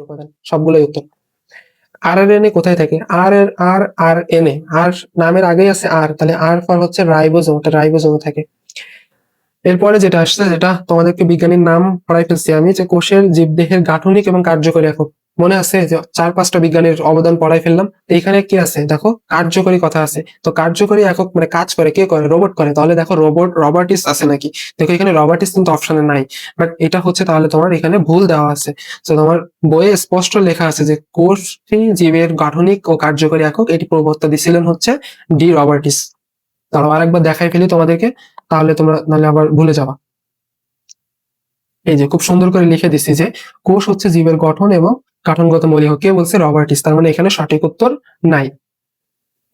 উপাদান সবগুলোই উত্তর। আরআরএনএ কোথায় থাকে? আর এর আরআরএনএ, আর নামের আগেই আছে আর, তাহলে আর ফর হচ্ছে রাইবোজোম, এটা রাইবোজোমে থাকে। এরপরে যেটা আসছে, যেটা তোমাদেরকে বিজ্ঞানীর নাম পড়াই ফেলছি আমি, যে কোষের জীবদেহের গাঠনিক এবং কার্যকরী একক। মনে আছে যে 4-5টা বিজ্ঞানীর অবদান পড়াই ফেললাম, এইখানে কি আছে দেখো, কার্যকরী কথা আছে। তো কার্যকরী একক মানে কাজ করে কে করে? রোবট করে। তাহলে দেখো রবার্টিস আছে নাকি? দেখো এখানে রবার্টিস কিন্তু অপশনে নাই, বাট এটা হচ্ছে তাহলে তোমার এখানে ভুল দেওয়া আছে। তো তোমার বইয়ে স্পষ্ট লেখা আছে যে কোষটি জীবের গাঠনিক ও কার্যকরী একক, এটি প্রবর্তক দিছিলেন হচ্ছে ডি রবার্টিস। তাহলে আরেকবার দেখাই ফেলি তোমাদেরকে, তাহলে তোমরা নাহলে আবার ভুলে যাবা। এই যে খুব সুন্দর করে লিখে দিচ্ছি যে কোষ হচ্ছে জীবের গঠন এবং কাঠামোগত মৌলিক। কে বলছে? রবার্টিস। তার মানে এখানে সঠিক উত্তর নাই।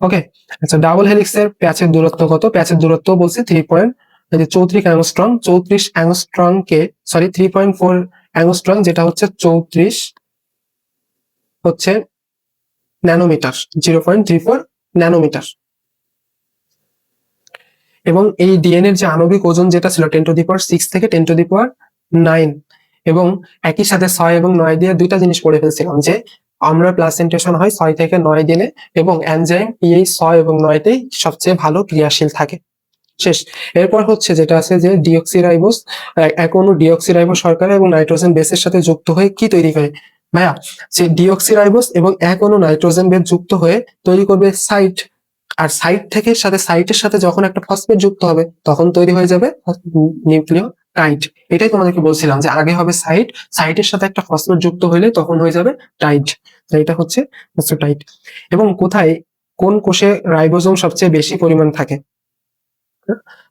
ওকে। আচ্ছা, ডাবল হেলিক্সের প্যাচের দূরত্ব কত? প্যাচের দূরত্ব বলছে 34 অ্যাংস্ট্রং। 34 অ্যাংস্ট্রং কে, সরি 3.4 অ্যাংস্ট্রং, যেটা হচ্ছে 34 হচ্ছে ন্যানোমিটার, 0.34 ন্যানোমিটার। এবং এই ডিএনএর যে আণবিক ওজন যেটা ছিল 10⁶ থেকে 10⁹, এবং একই সাথে 6 এবং 9 দিয়ে দুইটা জিনিস পড়ে ফেলছিলাম, যে আমরা প্লাসেন্টেশন হয় 6 থেকে 9 দিনে, এবং এনজাইম এই 6 এবং 9তেই সবচেয়ে ভালো ক্রিয়াশীল থাকে। শেষ। এরপর হচ্ছে যেটা আছে যে ডিঅক্সিরাইবোজ, এক অণু ডিঅক্সিরাইবোজ শর্করা এবং নাইট্রোজেন বেসের সাথে যুক্ত হয়ে কি তৈরি করে? ভাইয়া, যে ডিঅক্সিরাইবোজ এবং এক অণু নাইট্রোজেন বেস যুক্ত হয়ে তৈরি করবে সাইট, আর সাইট থেকে সাইটের সাথে যখন একটা ফসফেট যুক্ত হবে তখন তৈরি হয়ে যাবে নিউক্লিওটাইড। এটাই তোমাদেরকে বলছিলাম যে আগে হবে সাইট, সাইটের সাথে একটা ফসফেট যুক্ত হলে তখন হয়ে যাবে টাইড। এটা হচ্ছে ফসফেটাইড। এবং কোথায়, কোন কোষে রাইবোজোম সবচেয়ে বেশি পরিমাণ থাকে?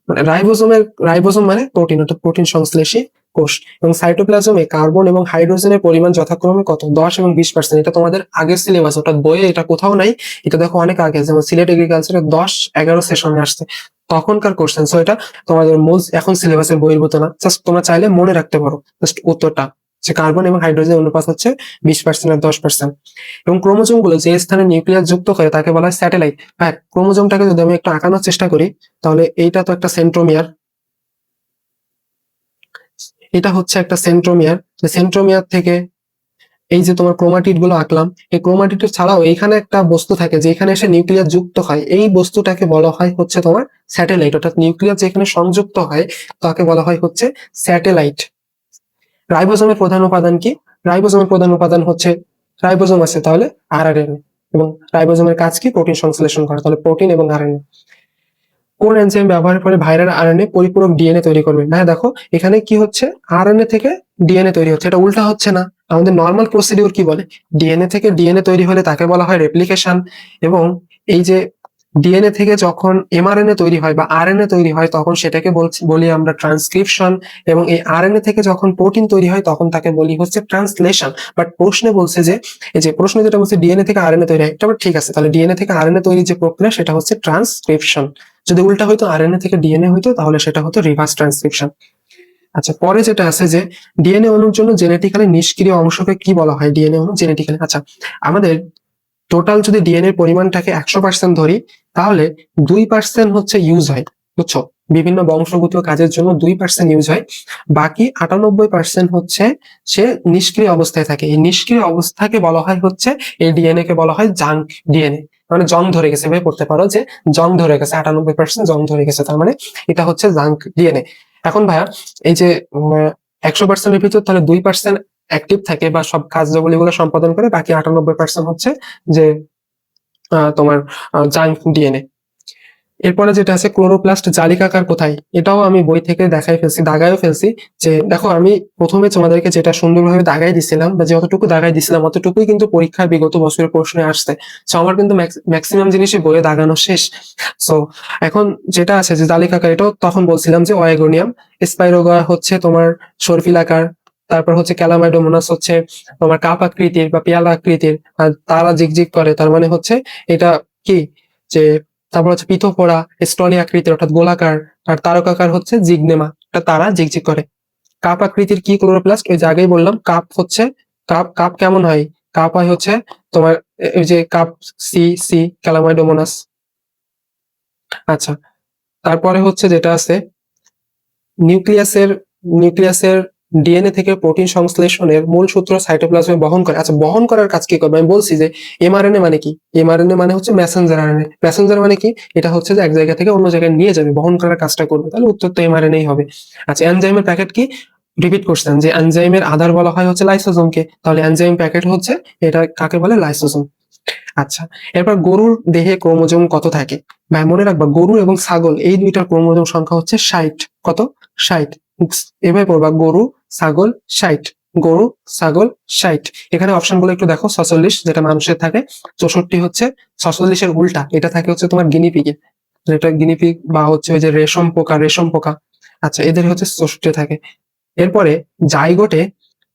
মানে রাইবোজোম মানে প্রোটিন, অর্থাৎ প্রোটিন সংশ্লেষী কোষ। এবং সাইটোপ্লাজমে কার্বন এবং হাইড্রোজেনের পরিমাণ যথাক্রমে কত? 10 এবং 20%। এটা তোমাদের আগের সিলেবাস, অর্থাৎ বইয়ে এটা কোথাও নাই, এটা দেখো অনেক আগে, যেমন সিলেট এগ্রিকালচারে 10-11 সেশনে আসছে তখনকার কোশ্চেন। সো এটা তোমাদের মূল এখন সিলেবাসের বহির্ভূত না, জাস্ট তোমরা চাইলে মনে রাখতে পারো জাস্ট উত্তরটা, যে কার্বন এবং হাইড্রোজেন অনুপাত হচ্ছে 20% আর 10%। এবং ক্রোমোজোম গুলো যে স্থানে নিউক্লিয়াস যুক্ত করে তাকে বলা হয় স্যাটেলাইট। হ্যাঁ, ক্রোমোজোমটাকে যদি আমি একটু আঁকানোর চেষ্টা করি, তাহলে এইটা তো একটা সেন্ট্রোমিয়ার, এটা হচ্ছে একটা সেন্ট্রোমিয়ার। সেন্ট্রোমিয়ার থেকে এই যে তোমার ক্রোমাটিড গুলো আঁকলাম, এই ক্রোমাটিড ছাড়াও এখানে একটা বস্তু থাকে যেখানে এসে নিউক্লিয়াস যুক্ত হয়, এই বস্তুটাকে বলা হয় হচ্ছে তোমার স্যাটেলাইট। অর্থাৎ নিউক্লিয়াস যেখানে সংযুক্ত হয় তাকে বলা হয় হচ্ছে স্যাটেলাইট। রাইবোজোমের প্রধান উপাদান কি? রাইবোজোমের প্রধান উপাদান হচ্ছে, রাইবোজোম আছে তাহলে আরআরএনএ। এবং রাইবোজোমের কাজ কি? প্রোটিন সংশ্লেষণ করা, তাহলে প্রোটিন এবং আরএনএ। কোন এনজাইম ব্যবহার করে ভাইরাল আরএনএ পরিপূরক ডিএনএ তৈরি করবে? হ্যাঁ দেখো এখানে কি হচ্ছে, আরএনএ থেকে ডিএনএ তৈরি হচ্ছে, এটা উল্টা হচ্ছে না। আমাদের নর্মাল প্রসিডিউর কি বলে? ডিএনএ থেকে ডিএনএ তৈরি হলে তাকে বলা হয় রেপ্লিকেশন। এবং এই যে ডিএনএ থেকে যখন এমআরএনএ তৈরি হয় বা আরএনএ তৈরি হয় তখন সেটাকে বলি আমরা ট্রান্সক্রিপশন। এবং এই আরএনএ থেকে যখন প্রোটিন তৈরি হয় তখন তাকে বলি হচ্ছে ট্রান্সলেশন। বাট প্রশ্নে বলছে যে, এই যে প্রশ্নে যেটা বলছে ডিএনএ থেকে আরএনএ তৈরি হয়, এটা ঠিক আছে, তাহলে ডিএনএ থেকে আরএনএ তৈরির যে প্রক্রিয়া সেটা হচ্ছে ট্রান্সক্রিপশন। যদি উল্টা হইতো আরএনএ থেকে ডিএনএ হইতো তাহলে সেটা হতো রিভার্স ট্রান্সক্রিপশন। আচ্ছা, পরে যেটা আছে যে ডিএনএ অণুর জন্য জেনেটিক্যালি নিষ্ক্রিয় অংশকে কি বলা হয়? ডিএনএ অণু জেনেটিক্যালি, আচ্ছা আমাদের টোটাল যদি ডিএনএ পরিমাণটাকে 100% ধরি, তাহলে 2% হচ্ছে ইউজ হয়, বুঝছো? বিভিন্ন বংশগত কাজের জন্য 2% ইউজ হয়, বাকি 98% হচ্ছে সে নিষ্ক্রিয় অবস্থায় থাকে। এই নিষ্ক্রিয় অবস্থাকে বলা হয় হচ্ছে, এই ডিএনএ কে বলা হয় জাঙ্ক ডিএনএ। মানে জং ধরে গেছে, ভাই পড়তে পারো যে জং ধরে গেছে, 98% জং ধরে গেছে, তার মানে এটা হচ্ছে জাঙ্ক ডিএনএ। এখন ভাইয়া এই যে 100% এর ভিতর তাহলে 2% অ্যাক্টিভ থাকে বা সব কার্যাবলীগুলো সম্পাদন করে, বাকি 98% হচ্ছে যে তোমার জাঙ্ক ডিএনএ। এরপরে যেটা আছে ক্লোরোপ্লাস্ট জালিকাকার কোথায়? এটাও আমি বই থেকে দেখাই ফেলছি, দাগাইও ফেলছি। যে দেখো আমি প্রথমে তোমাদেরকে যেটা সুন্দরভাবে দাগাই দিছিলাম বা যতটুকু দাগাই দিছিলাম অতটুকুই কিন্তু পরীক্ষার বিগত বছরের প্রশ্নে আসছে। সো আমার কিন্তু ম্যাক্সিমাম জিনিসই বইয়ে দাগানো শেষ। সো এখন যেটা আছে যে জালিকাকার, এটাও তখন বলছিলাম যে অয়েগোনিয়াম। স্পাইরোগা হচ্ছে তোমার সর্পিলাকার। তারপর হচ্ছে ক্যালামাইডোমোনাস হচ্ছে তোমার কাপ আকৃতির বা পেয়ালা আকৃতির, আর তারা জিগজিগ করে, তার মানে হচ্ছে এটা কি, যে তারপর হচ্ছে পিথোফোরা স্টলি আকৃতির অর্থাৎ গোলাকার, আর তারকাকার হচ্ছে জিগনেমা, এটা তারা ঝিকঝিক করে। কাপ আকৃতির কি ক্লোরোপ্লাস্ট? ওই যে আগেই বললাম কাপ হচ্ছে, কাপ কাপ কেমন হয়? কাপ হয় হচ্ছে তোমার এই যে কাপ সি সি ক্যালামাইডোমোনাস। আচ্ছা, তারপরে হচ্ছে যেটা আছে নিউক্লিয়াসের নিউক্লিয়াসের ডিএনএ থেকে প্রোটিন সংশ্লেষণের মূল সূত্র সাইটোপ্লাজমে বহন করে। আচ্ছা, বহন করার কাজ কি করবে? আমি বলছি যে এমআরএনএ মানে কি? এমআরএনএ মানে হচ্ছে মেসেঞ্জার আরএনএ। মেসেঞ্জার মানে কি? এটা হচ্ছে যে এক জায়গা থেকে অন্য জায়গায় নিয়ে যাবে, বহন করার কাজটা করবে। তাহলে উত্তর তো এমআরএনএই হবে। আচ্ছা, এনজাইমের প্যাকেট কি? রিপিট করছেন যে এনজাইমের আধার বলা হয় হচ্ছে লাইসোজোমকে, তাহলে এনজাইম প্যাকেট হচ্ছে এটা কাকে বলে? লাইসোজোম। আচ্ছা, এরপর গরুর দেহে ক্রোমোজোম কত থাকে? ভাই মনে রাখবা, গরু এবং ছাগল এই দুইটার ক্রোমোজোম সংখ্যা হচ্ছে 60। কত? 60। এভাবে পড়বা, গরু ছাগল 60, গরু ছাগল 60। এখানে অপশন গুলো একটু দেখো, 46 যেটা মানুষের থাকে, 64 হচ্ছে 46 এর উল্টা, এটা থাকে হচ্ছে তোমার গিনিপিগের, যেটা গিনিপিগ বা হচ্ছে ওই যে রেশম পোকা। আচ্ছা, এদের হচ্ছে 64 থাকে। এরপরে জাইগোটে,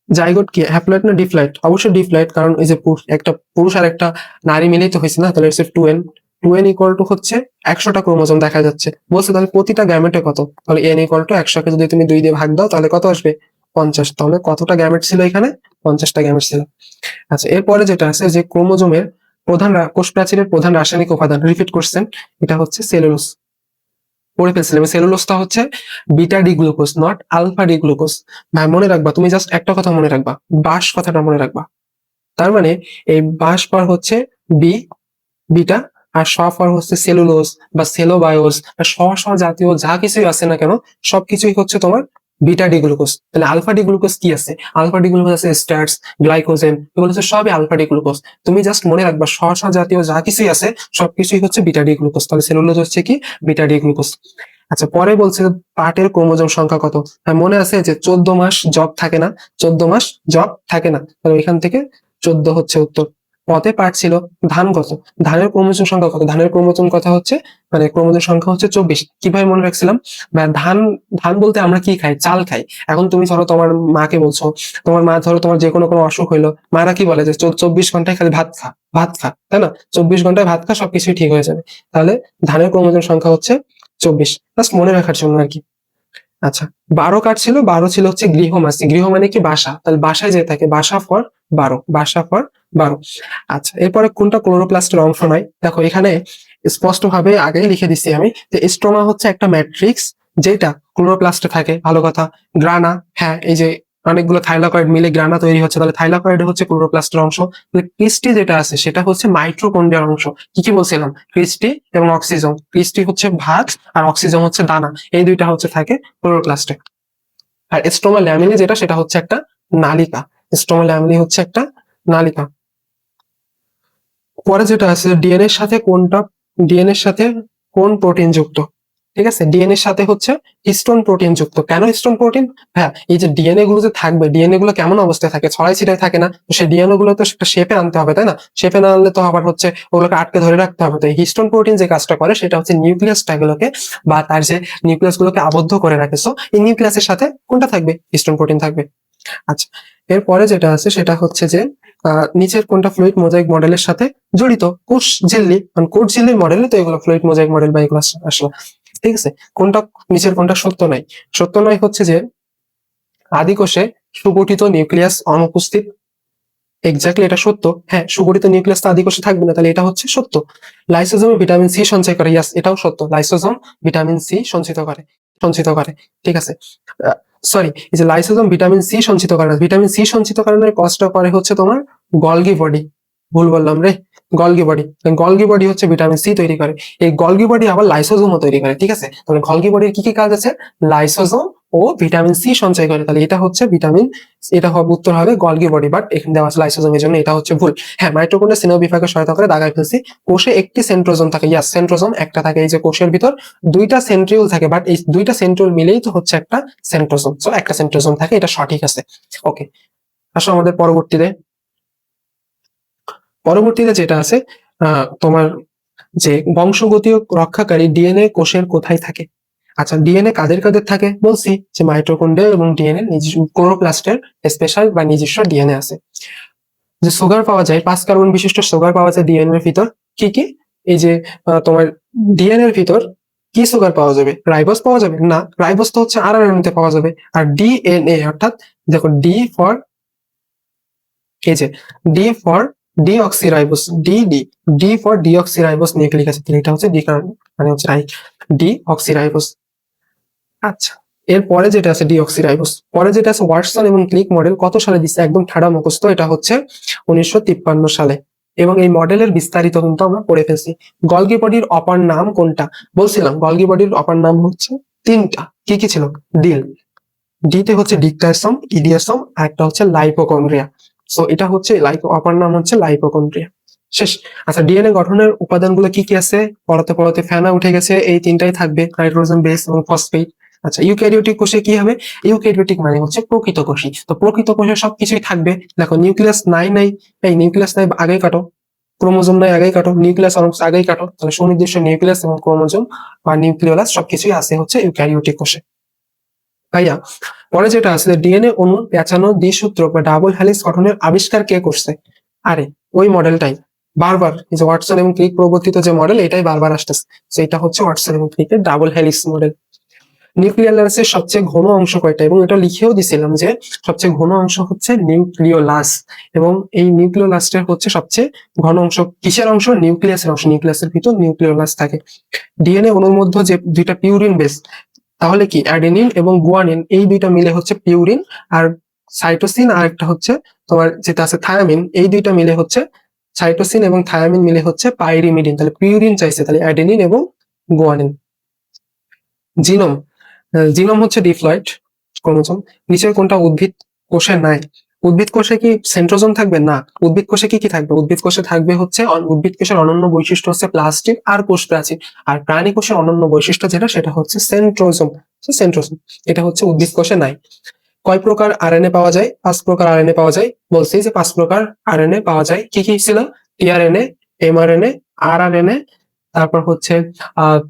জাইগোট কি হ্যাপ্লয়েড না ডিপ্লয়েড? অবশ্যই ডিপ্লয়েড, কারণ এই যে একটা পুরুষ আর একটা নারী মিলেই তো হয়েছে না, তাহলে হচ্ছে 2n। 2n ইকুয়াল টু হচ্ছে 100টা ক্রোমোজোম দেখা যাচ্ছে বলছে, তাহলে প্রতিটা গ্যামেটে কত? তাহলে n ইকুয়াল টু 100 কে যদি তুমি 2 দিয়ে ভাগ দাও তাহলে কত আসবে? 50। তাহলে কতটা গ্যামেট ছিল এখানে? 50টা গ্যামেট ছিল। আচ্ছা, এরপরে যেটা আছে যে ক্রোমোজোমের কোষ প্রাচীরের প্রধান রাসায়নিক উপাদান, রিপিট করছেন, এটা হচ্ছে সেলুলোজ। পড়ে ফেলছিলাম, সেলুলোজটা হচ্ছে beta D glucose, not alpha D glucose. ভাই মনে রাখবা, তুমি জাস্ট একটা কথা মনে রাখবা, বাস কথাটা মনে রাখবা। তার মানে এই বাস পর হচ্ছে বি, বিটা, আর স পর হচ্ছে সেলুলোজ বা সেলোবায়োজ বা স জাতীয় যা কিছুই আছে না কেন, সবকিছুই হচ্ছে তোমার বিটা ডি গ্লুকোজ। তাহলে আলফা ডি গ্লুকোজ কি আছে? আলফা ডি গ্লুকোজ আছে স্টার্চ, গ্লাইকোজেন, এগুলো হচ্ছে সবই আলফা ডি গ্লুকোজ। তুমি জাস্ট মনে রাখবা, স জাতীয় যা কিছুই আছে সবকিছুই হচ্ছে বিটা ডি গ্লুকোজ। তাহলে সেলুলোজ হচ্ছে কি? Beta D glucose. আচ্ছা, পরে বলছে পাটের ক্রোমোজোম সংখ্যা কত? হ্যাঁ, মনে আছে যে 14 মাস জব থাকে না, 14 মাস জব থাকে না, তাহলে এখান থেকে 14 হচ্ছে উত্তর। পথে পাট ছিল। ধান কত? ধানের ক্রোমোজোম সংখ্যা কত? ধানের ক্রোমোজোম কথা হচ্ছে, মানে ক্রোমোজোম সংখ্যা হচ্ছে 24। কিভাবে মনে রাখছিলাম? ধান, ধান বলতে আমরা কি খাই? চাল খাই। এখন তুমি ধরো তোমার মাকে বলছো, তোমার মা ধরো তোমার যে কোনো অসুখ হইলো, মারা কি বলে যে 24 ঘন্টায় খালি ভাত খা, ভাত খা, তাই না? 24 ঘন্টায় ভাত খা, সবকিছুই ঠিক হয়ে যাবে। তাহলে ধানের ক্রোমোজোম সংখ্যা হচ্ছে 24, জাস্ট মনে রাখার জন্য আর কি। আচ্ছা, 12 কার ছিল? 12 ছিল হচ্ছে গৃহমাসি। গৃহ মানে কি? বাসা। তাহলে বাসায় যে থাকে, বাসা ফর 12, বাসা ফর 12। আচ্ছা, এরপরে কোনটা ক্লোরোপ্লাস্টের অংশ নয়? দেখো এখানে স্পষ্ট ভাবে আগেই লিখে দিচ্ছি আমি যে স্ট্রোমা হচ্ছে একটা ম্যাট্রিক্স যেটা ক্লোরোপ্লাস্টে থাকে। ভালো কথা। গ্রানা, হ্যাঁ, এই যে অনেকগুলো থাইলাকয়েড মিলে গ্রানা তৈরি হচ্ছে, তাহলে থাইলাকয়েড হচ্ছে ক্লোরোপ্লাস্টের অংশ। ক্রিস্টি যেটা আছে সেটা হচ্ছে মাইটোকন্ড্রিয়ার অংশ। কি কি বলছিলাম? ক্রিস্টি এবং অক্সিজম। ক্রিস্টি হচ্ছে ভাত আর অক্সিজম হচ্ছে দানা, এই দুইটা হচ্ছে থাকে ক্লোরোপ্লাস্টে। আর স্ট্রোমা ল্যামিনি যেটা, সেটা হচ্ছে একটা নালিকা। স্ট্রোমা ল্যামিনি হচ্ছে একটা নালিকা। পরে যেটা আছে, ডিএনএ এর সাথে কোনটা, ডিএনএ এর সাথে কোন প্রোটিন যুক্ত? ঠিক আছে, ডিএনএ এর সাথে হচ্ছে হিস্টোন প্রোটিন যুক্ত। কেন হিস্টোন প্রোটিন? হ্যাঁ, এই যে ডিএনএ গুলো যে থাকবে, ডিএনএ গুলো কেমন অবস্থায় থাকে? ছড়াই ছিটাই থাকে না? তো সেই ডিএনএ গুলো তো একটা শেপে আনতে হবে, তাই না? শেপে না আনলে তো আবার হচ্ছে ওগুলোকে আটকে ধরে রাখতে হবে। তো হিস্টোন প্রোটিন যে কাজটা করে সেটা হচ্ছে নিউক্লিয়াসটাগুলোকে বা তার যে নিউক্লিয়াস গুলোকে আবদ্ধ করে রাখে। সো এই নিউক্লিয়াসের সাথে কোনটা থাকবে? হিস্টোন প্রোটিন থাকবে। আচ্ছা, এরপরে যেটা আছে সেটা হচ্ছে যে নিচের কোনটা ফ্লুইড মোজাইক মডেলের সাথে জড়িত? কোষ ঝিল্লি, মানে কোষ ঝিল্লির মডেলে তো এগুলো ফ্লুইড মোজাইক মডেল বা এগুলো আসলো। ঠিক আছে, কোনটা নিচের কোনটা সত্য নয়? সত্য নয় হচ্ছে যে আদি কোষে সুগঠিত নিউক্লিয়াস অনুপস্থিত। এক্স্যাক্টলি এটা সত্য। হ্যাঁ, সুগঠিত নিউক্লিয়াস তো আদি কোষে থাকবে না, তাহলে এটা হচ্ছে সত্য। লাইসোজোমে ভিটামিন সি সঞ্চয় করে, ইয়াস এটাও সত্য। লাইসোজোম ভিটামিন সি সঞ্চিত করে। ঠিক আছে, সরি, এই যে লাইসোজোম ভিটামিন সি সঞ্চিত করে না, ভিটামিন সি সঞ্চিতকরণের কাজটা করে হচ্ছে তোমার গলগি বডি। ভুল বললাম রে, গলগি বডি। গলগি বডি হচ্ছে ভিটামিন সি তৈরি করে। এই গলগি বডি আবার লাইসোজোমও তৈরি করে। ঠিক আছে, তাহলে গলগি বডির কি কি কাজ আছে? লাইসোজোম ও ভিটামিন সি সঞ্চয় করে, তাহলে এটা হচ্ছে ভিটামিন, এটা হবে উত্তর হবে গলগি বডি, বাট এখানে দেওয়া আছে লাইসোজোমের জন্য এটা হচ্ছে ভুল। হ্যাঁ, মাইটোকন্ড্রিয়া স্নেহ বিভাগে সহায়তা করে, দাগায় ফেলছি। কোষে একটি সেন্ট্রোজোম থাকে, ইয়াস সেন্ট্রোজোম একটা থাকে। এই যে কোষের ভিতর দুইটা সেন্ট্রিওল থাকে, বাট এই দুইটা সেন্ট্রিওল মিলেই তো হচ্ছে একটা সেন্ট্রোজোম। সো একটা সেন্ট্রোজোম থাকে, এটা সঠিক আছে। ওকে, আসো আমাদের পরবর্তীতে যেটা আছে, তোমার যে বংশগতি রক্ষাকারী ডিএনএ কোষের কোথায় থাকে? আচ্ছা, ডিএনএ কাদের কাদের থাকে বলছি, যে মাইটোকন্ড্রিয়া এবং ডিএনএ নিজস্ব, ক্লোরোপ্লাস্টের স্পেশাল বা নিজস্ব ডিএনএ আছে। যে সুগার পাওয়া যায়, 5 কার্বন বিশিষ্ট সুগার পাওয়া যায় ডিএনএ এর ভিতর। কি কি? এই যে তোমার ডিএনএ এর ভিতর কি সুগার পাওয়া যাবে? রাইবোজ পাওয়া যাবে না, রাইবোজ তো হচ্ছে আরএনএ তে পাওয়া যাবে। আর ডিএনএ অর্থাৎ দেখো ডি ফর, এই যে D for deoxyribose, D for deoxyribose nucleic acid, এটা হচ্ছে ডি, মানে হচ্ছে ডিঅক্সিরাইবোজ। আচ্ছা, এরপরে যেটা আছে ডিঅক্সিরাইবোজ, পরে যেটা আছে ওয়াটসন এবং ক্লিক মডেল কত সালে দিচ্ছে একদম ঠাড়া মুখস্থ, এটা হচ্ছে 1953 সালে। এবং এই মডেলের বিস্তারিত কিন্তু আমরা পড়ে ফেলছি। গলগি বডির অপার নাম কোনটা? বলছিলাম গলগি বডির অপার নাম হচ্ছে তিনটা। কি কি ছিল? ডিল, ডিতে হচ্ছে ডিকটাইসম, ইডিয়াসম, আর একটা হচ্ছে লাইপোকন্ড্রিয়া। সো এটা হচ্ছে অপার নাম হচ্ছে লাইপোকন্ড্রিয়া। শেষ। আচ্ছা, ডিএনএ গঠনের উপাদানগুলো কি কি আছে? পড়াতে পড়াতে ফেনা উঠে গেছে, এই তিনটাই থাকবে, নাইট্রোজেন, বেস এবং ফসফেট। আচ্ছা, ইউক্যারিওটিক কোষে কি হবে? ইউক্যারিওটিক মানে হচ্ছে প্রকৃত কোষী, তো প্রকৃত কোষে সবকিছুই থাকবে। দেখো নিউক্লিয়াস নাই, এই নিউক্লিয়াস নাই আগেই কাটো, ক্রোমোজোম নাই আগেই কাটো, নিউক্লিয়াস অংশ আগেই কাটো, তাহলে সুনির্দিষ্ট নিউক্লিয়াস এবং ক্রোমোজোম বা নিউক্লিওলাস সবকিছুই আছে হচ্ছে ইউক্যারিওটিক কোষে। ভাইয়া, পরে যেটা আছে ডিএনএ অণু পেঁচানো দ্বিসূত্র বা ডাবল হেলিক্স গঠনের আবিষ্কার কে করছে? আরে ওই মডেলটাই বারবার, এই যে ওয়াটসন এবং ক্রিক প্রবর্তিত যে মডেল, এটাই বারবার আসতেছে। সেটা হচ্ছে ওয়াটসন এবং ক্রিকের ডাবল হেলিক্স মডেল। নিউক্লিয়াসের সবচেয়ে ঘন অংশ কয়টা? এবং এটা লিখেও দিছিলাম যে সবচেয়ে ঘন অংশ হচ্ছে নিউক্লিওলাস, এবং এই নিউক্লিওলাসটা হচ্ছে সবচেয়ে ঘন অংশ। কিসের অংশ? নিউক্লিয়াসের অংশ। নিউক্লিয়াসের ভিতর নিউক্লিওলাস থাকে। ডিএনএ অণুর মধ্যে যে দুইটা পিউরিন বেস, তাহলে কি অ্যাডেনিন এবং গুয়ানিন, এই দুইটা মিলে হচ্ছে পিউরিন, আর সাইটোসিন আর একটা হচ্ছে তোমার যেটা আছে থায়ামিন, এই দুইটা মিলে হচ্ছে সাইটোসিন এবং থায়ামিন মিলে হচ্ছে পাইরিমিডিন। তাহলে পিউরিন চাইছে, তাহলে অ্যাডেনিন এবং গুয়ানিন। জিনোম, জিনোম হচ্ছে ডিপ্লয়েড ক্রোমোজোম। নিচের কোনটা উদ্ভিদ কোষে নাই? উদ্ভিদ কোষে কি সেন্ট্রোজোম থাকবে? না। উদ্ভিদ কোষে কি কি থাকবে? উদ্ভিদ কোষে থাকবে হচ্ছে উদ্ভিদ কোষের অনন্য বৈশিষ্ট্য হচ্ছে প্লাস্টিড আর কোষ প্রাচীর। আর প্রাণী কোষের অনন্য বৈশিষ্ট্য যেটা, সেটা হচ্ছে সেন্ট্রোজোম। সেন্ট্রোজোম এটা হচ্ছে উদ্ভিদ কোষে নাই। কয় প্রকার আরএনএ পাওয়া যায়? 5 প্রকার আরএনএ পাওয়া যায়। বলছি যে 5 প্রকার আরএনএ পাওয়া যায়। কি কি ছিল? টিআরএনএ, এমআরএনএ, আরআরএনএ, তারপর হচ্ছে আহ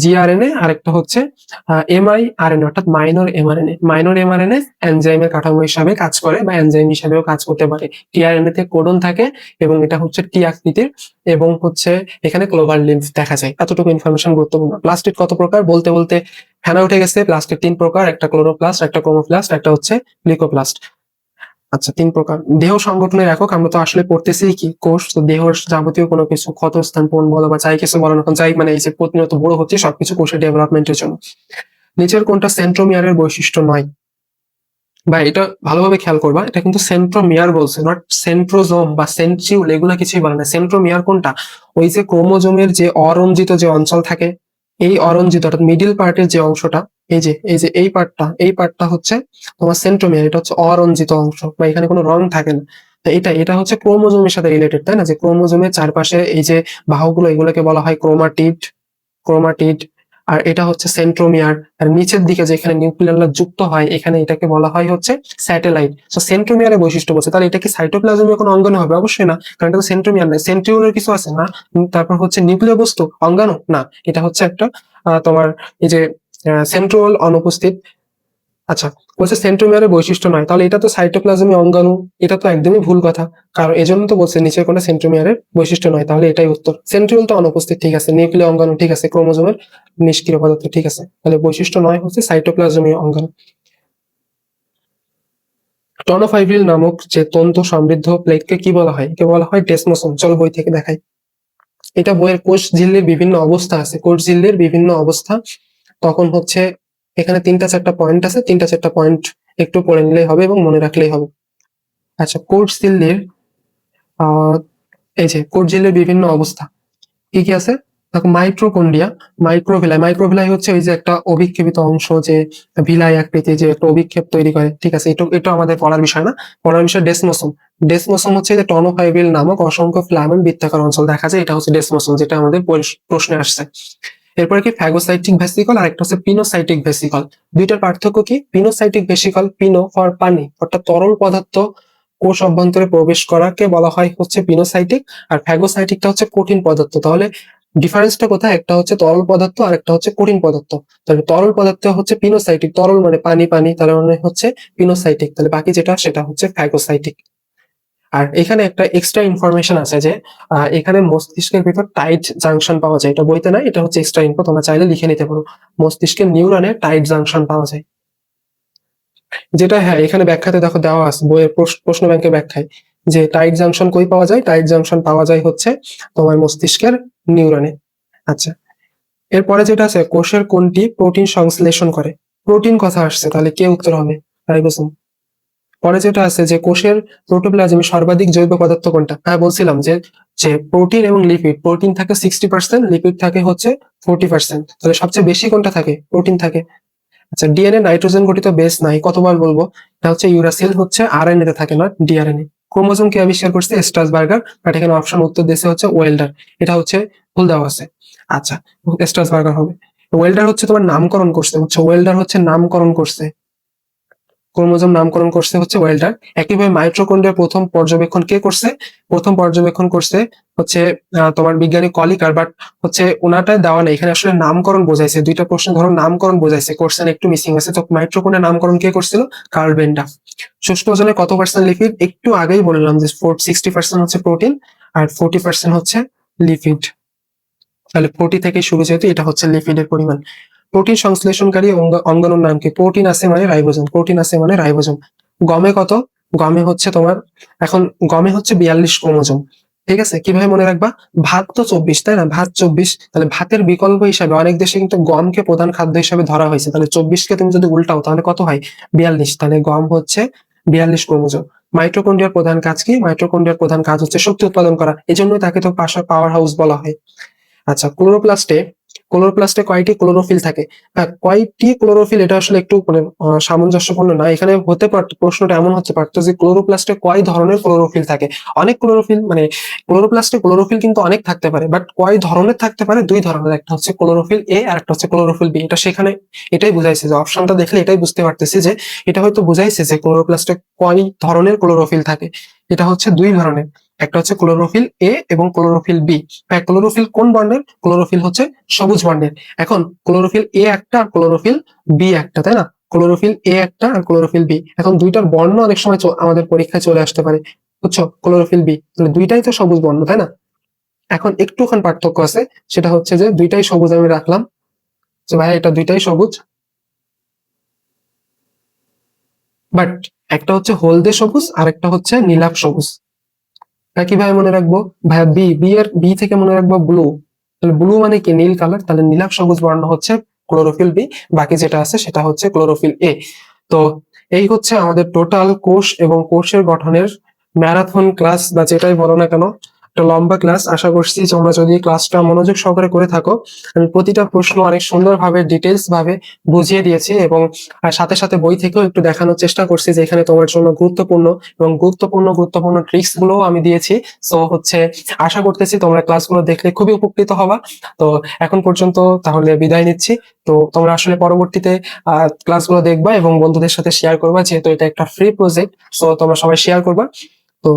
জিআরএনএ, আরেকটা হচ্ছে এমআইআরএনএ অর্থাৎ মাইনর এমআরএনএ। মাইনর এমআরএনএ এনজাইমের কাঠামো হিসাবে কাজ করে বা এনজাইম হিসাবেও কাজ করতে পারে। টিআরএনএ তে কোডন থাকে এবং এটা হচ্ছে টি আকৃতির, এবং হচ্ছে এখানে ক্লোভার লিম্ফ দেখা যায়। এতটুকু ইনফরমেশন গুরুত্বপূর্ণ। প্লাস্টিড কত প্রকার? বলতে বলতে ফেনা উঠে গেছে। প্লাস্টিড 3 প্রকার, একটা ক্লোরোপ্লাস্ট, একটা ক্রোমোপ্লাস্ট, একটা হচ্ছে লিউকোপ্লাস্ট। আচ্ছা, 3 প্রকার। দেহ সংগঠনের একক আমরা তো আসলে পড়তেছি কি কোষ, তো দেহর যাবতীয় কোনো কিছু ক্ষতস্থান পূরণ বলো বা যাই কিছু বলো না, যাই মানে এই যে প্রতিনিয়ত বড় হচ্ছে সবকিছু কোষের ডেভেলপমেন্টের জন্য। নিচের কোনটা সেন্ট্রোমিয়ারের বৈশিষ্ট্য নয়? বা এটা ভালোভাবে খেয়াল করবা, এটা কিন্তু সেন্ট্রোমিয়ার বলছে, নট সেন্ট্রোজোম বা সেন্ট্রিউল, এগুলা কিছুই বলে না। সেন্ট্রোমিয়ার কোনটা? ওই যে ক্রোমোজোমের যে অরঞ্জিত যে অঞ্চল থাকে, এই অরঞ্জিত অর্থাৎ মিডিল পার্টের যে অংশটা, এই যে এই পার্টটা হচ্ছে তোমার সেন্ট্রোমিয়ার। এটা হচ্ছে অরঞ্জিত অংশ বা এখানে কোনো রং থাকে না। তো এটা হচ্ছে ক্রোমোজোমের সাথে রিলেটেড, তাই না? যে ক্রোমোজোমের চারপাশে এই যে বাহুগুলো, এগুলোকে বলা হয় ক্রোমাটিড। ক্রোমাটিড। আর এটা হচ্ছে সেন্ট্রোমিয়ার। আর নিচের দিকে যেখানে নিউক্লিয়ার যুক্ত হয়, এখানে এটাকে বলা হয় হচ্ছে স্যাটেলাইট। তো সেন্ট্রোমিয়ারের বৈশিষ্ট্য বলছে, তাহলে এটা কি সাইটোপ্লাজমের কোনো অঙ্গাণু হবে? অবশ্যই না, কারণ এটা সেন্ট্রোমিয়ার নয়। সেন্ট্রিওলের কিছু আছে না? তারপর হচ্ছে নিউক্লিয় বস্তু, অঙ্গাণু না, এটা হচ্ছে একটা তোমার এই যে সেন্ট্রিওল অনুপস্থিত। আচ্ছা, বলছে সেন্ট্রোমিয়ারের বৈশিষ্ট্য নয়, তাহলে এটা তো সাইটোপ্লাজমে অঙ্গাণু। এটা তো একদমই ভুল কথা, কারণ এজন্য তো বলছে নিচের কোনটা সেন্ট্রোমিয়ারের বৈশিষ্ট্য নয়, তাহলে এটাই উত্তর। সেন্ট্রিওল তো অনুপস্থিত, ঠিক আছে। নিউক্লিয় অঙ্গাণু, ঠিক আছে। ক্রোমোজোমের নিষ্ক্রিয় পদার্থ, ঠিক আছে। তাহলে বৈশিষ্ট্য নয় হচ্ছে সাইটোপ্লাজমীয় অঙ্গাণু। টনোফাইব্রিল নামক যে তন্তু সমৃদ্ধ প্লেটকে কি বলা হয়? একে বলা হয় ডেসমোসোম। চল বই থেকে দেখাই। এটা বইয়ের কোষ ঝিল্লির বিভিন্ন অবস্থা আছে, কোষ ঝিল্লির বিভিন্ন অবস্থা। তখন হচ্ছে এখানে 3-4টা পয়েন্ট আছে, 3-4টা পয়েন্ট একটু পড়ে নিলেই হবে এবং মনে রাখলেই হবে। আচ্ছা, কোষ ঝিল্লির আহ এই যে কোষ ঝিল্লির বিভিন্ন অবস্থা কি কি আছে? দেখো, মাইক্রোকন্ডিয়া, মাইক্রোভিলাই। মাইক্রোভিলাই হচ্ছে ওই যে একটা অভিক্ষেপিত অংশ, যে ভিলাই আকৃতি যে একটা অভিক্ষেপ তৈরি করে, ঠিক আছে। এটা আমাদের পড়ার বিষয় না। পড়ার বিষয় ডেসমোসোম। ডেসমোসোম হচ্ছে যে টনোফাইব্রিল নামক অসংখ্য ফ্লামেন বৃত্তাকার অঞ্চল দেখা যায়, এটা হচ্ছে ডেসমোসোম, যেটা আমাদের প্রশ্নে আসছে। এরপরে কি ফ্যাগোসাইটিক ভেসিকল আর একটা হচ্ছে পিনোসাইটিক ভেসিকল। দুইটার পার্থক্য কি? পিনোসাইটিক ভেসিকল, পিনো ফর পানি, অর্থাৎ তরল পদার্থ কোষ অভ্যন্তরে প্রবেশ করাকে বলা হয় হচ্ছে পিনোসাইটিক, আর ফ্যাগোসাইটিকটা হচ্ছে কঠিন পদার্থ। তাহলে ডিফারেন্সটা কোথায়? একটা হচ্ছে তরল পদার্থ আর একটা হচ্ছে কঠিন পদার্থ। তাহলে তরল পদার্থ হচ্ছে পিনোসাইটিক, তরল মানে পানি পানি, তাহলে মানে হচ্ছে পিনোসাইটিক। তাহলে বাকি যেটা সেটা হচ্ছে ফ্যাগোসাইটিক। আর এখানে একটা এক্সট্রা ইনফরমেশন আছে যে এখানে মস্তিষ্কের ভিতর টাইট জাংশন পাওয়া যায়। এটা বইতে না, এটা হচ্ছে এক্সট্রা ইনফো, তোমরা চাইলে লিখে নিতে পারো। মস্তিষ্কের নিউরনে টাইট জাংশন পাওয়া যায়, যেটা হ্যাঁ এখানে ব্যাখ্যাতে দেখো দেওয়া আছে, বইয়ের প্রশ্ন ব্যাংকের ব্যাখ্যায়, যে টাইট জাংশন কই পাওয়া যায়? টাইট জাংশন পাওয়া যায় হচ্ছে তোমার মস্তিষ্কের নিউরনে। আচ্ছা, এরপরে যেটা আছে, কোষের কোনটি প্রোটিন সংশ্লেষণ করে? প্রোটিন কথা আসছে, তাহলে কে উত্তর হবে? রাইবোসোম। পরে যেটা আছে যে কোষের প্রোটোপ্লাজমে সর্বাধিক জৈব পদার্থ কোনটা? হ্যাঁ, বলছিলাম যে যে প্রোটিন এবং লিপিড, প্রোটিন থাকে 60%, লিপিড থাকে হচ্ছে 40%। তাহলে সবচেয়ে বেশি কোনটা থাকে? প্রোটিন থাকে। আচ্ছা, ডিএনএ নাইট্রোজেন গঠিত বেস নাই, কতবার বলবো? এটা হচ্ছে ইউরাসিল, হচ্ছে আরএনএ তে থাকে না ডিআরএনএ। ক্রোমোজোম কে আবিষ্কার করছে? স্ট্রাসবার্গার। বাট এখানে অপশন উত্তর দিয়েছে হচ্ছে ওয়েল্ডার, এটা হচ্ছে ভুল দেওয়া আছে। আচ্ছা, স্ট্রাসবার্গার হবে। ওয়েল্ডার হচ্ছে তোমার নামকরণ করছে, হচ্ছে ওয়েল্ডার হচ্ছে নামকরণ করছে, ক্রোমোজোম নামকরণ করছে হচ্ছে ওয়েল্ডার। একইভাবে মাইটোকন্ড্রিয়ার প্রথম পর্যবেক্ষণ কে করছে? প্রথম পর্যবেক্ষণ করছে হচ্ছে তোমার বিজ্ঞানী কলিকার, বাট হচ্ছে ওনাটা দেওয়া নেই, এখানে আসলে নামকরণ বোঝাইছে। দুইটা প্রশ্ন ধরো নামকরণ বোঝাইছে, কোশ্চেন একটু মিসিং আছে। তো মাইটোকন্ড্রিয়ার নামকরণ কে করছিল? কার্ল বেন্ডা। শুষ্ক ওজনে কত পার্সেন্ট লিপিড? একটু আগেই বললাম যে 60% হচ্ছে প্রোটিন আর 40% হচ্ছে লিপিড। তাহলে 40 থেকে শুরু, যেহেতু এটা হচ্ছে লিপিডের পরিমাণ। প্রোটিন সংশ্লেষণকারী অঙ্গাণুর নাম কি? প্রোটিন আছে মানে রাইবোজোম, প্রোটিন আছে মানে রাইবোজোম। গমে কত? গমে হচ্ছে তোমার, এখন গমে হচ্ছে 42 ক্রোমোজোম। ঠিক আছে, কিভাবে মনে রাখবা? ভাত তো 24, তাই না? ভাত 24, তাহলে ভাতের বিকল্প হিসাবে অনেক দেশে কিন্তু গমকে প্রধান খাদ্য হিসাবে ধরা হয়েছে। তাহলে 24 কে তুমি যদি উল্টাও তাহলে কত হয়? 42। তাহলে গম হচ্ছে 42 ক্রোমোজোম। মাইটোকন্ড্রিয়ার প্রধান কাজ কি? মাইটোকন্ড্রিয়ার প্রধান কাজ হচ্ছে শক্তি উৎপাদন করা, এজন্যই তাকে তো পাওয়ার হাউস বলা হয়। আচ্ছা, ক্লোরোপ্লাস্টে ক্লোরোপ্লাস্টে কয়টি ক্লোরোফিল থাকে? হ্যাঁ, কয়টি ক্লোরোফিল, এটা আসলে একটু মানে সামঞ্জস্যপূর্ণ না। এখানে হতে পারতো, প্রশ্নটা এমন হতে পারতো যে ক্লোরোপ্লাস্টে কয় ধরনের ক্লোরোফিল থাকে। অনেক ক্লোরোফিল মানে ক্লোরোপ্লাস্টে ক্লোরোফিল কিন্তু অনেক থাকতে পারে, বাট কয় ধরনের থাকতে পারে? দুই ধরনের, একটা হচ্ছে ক্লোরোফিল এ আর একটা হচ্ছে ক্লোরোফিল বি। এটা সেখানে এটাই বুঝাইছে, যে অপশনটা দেখলে এটাই বুঝতে পারতেছি যে এটা হয়তো বুঝাইছে যে ক্লোরোপ্লাস্টে কয় ধরনের ক্লোরোফিল থাকে। এটা হচ্ছে দুই ধরনের, একটা হচ্ছে ক্লোরোফিল এ এবং ক্লোরোফিল বি। ক্লোরোফিল কোন বর্ণের? ক্লোরোফিল হচ্ছে সবুজ বর্ণের। এখন ক্লোরোফিল এ একটা আর ক্লোরোফিল বি একটা, তাই না? ক্লোরোফিল এ একটা আর ক্লোরোফিল বি, এখন দুইটার বর্ণ অনেক সময় আমাদের পরীক্ষায় চলে আসতে পারে, বুঝছো? ক্লোরোফিল বি, তাহলে দুইটাই তো সবুজ বর্ণ, তাই না? এখন একটুখানি পার্থক্য আছে, সেটা হচ্ছে যে দুইটাই সবুজ আমি রাখলাম, যে ভাই এটা দুইটাই সবুজ, বাট একটা হচ্ছে হলদে সবুজ আর একটা হচ্ছে নীলাভ সবুজ। তা কিভাবে মনে রাখবো? ভাইয়া বি থেকে মনে রাখবো ব্লু। তাহলে ব্লু মানে কি? নীল কালার, তাহলে নীলাভ সবুজ বর্ণ হচ্ছে ক্লোরোফিল বি, বাকি যেটা আছে সেটা হচ্ছে ক্লোরোফিল এ। তো এই হচ্ছে আমাদের টোটাল কোষ এবং কোষের গঠনের ম্যারাথন ক্লাস, বা যেটাই বলো না কেন, একটা লম্বা ক্লাস। আশা করছি তোমরা যদি ক্লাসটা মনোযোগ সহকারে করে থাকো, আমি প্রতিটা প্রশ্ন অনেক সুন্দরভাবে ডিটেলস ভাবে বুঝিয়ে দিয়েছি, এবং সাথে সাথে বই থেকেও একটু দেখানোর চেষ্টা করছি যে এখানে তোমার জন্য গুরুত্বপূর্ণ এবং গুরুত্বপূর্ণ ট্রিক্স গুলোও আমি দিয়েছি। সো হচ্ছে আশা করতেছি তোমরা ক্লাসগুলো দেখলে খুবই উপকৃত হবা। তো এখন পর্যন্ত তাহলে বিদায় নিচ্ছি। তো তোমরা আসলে পরবর্তীতে ক্লাসগুলো দেখবা এবং বন্ধুদের সাথে শেয়ার করবা, যেহেতু এটা একটা ফ্রি প্রজেক্ট। সো তোমরা সবাই শেয়ার করবা। তো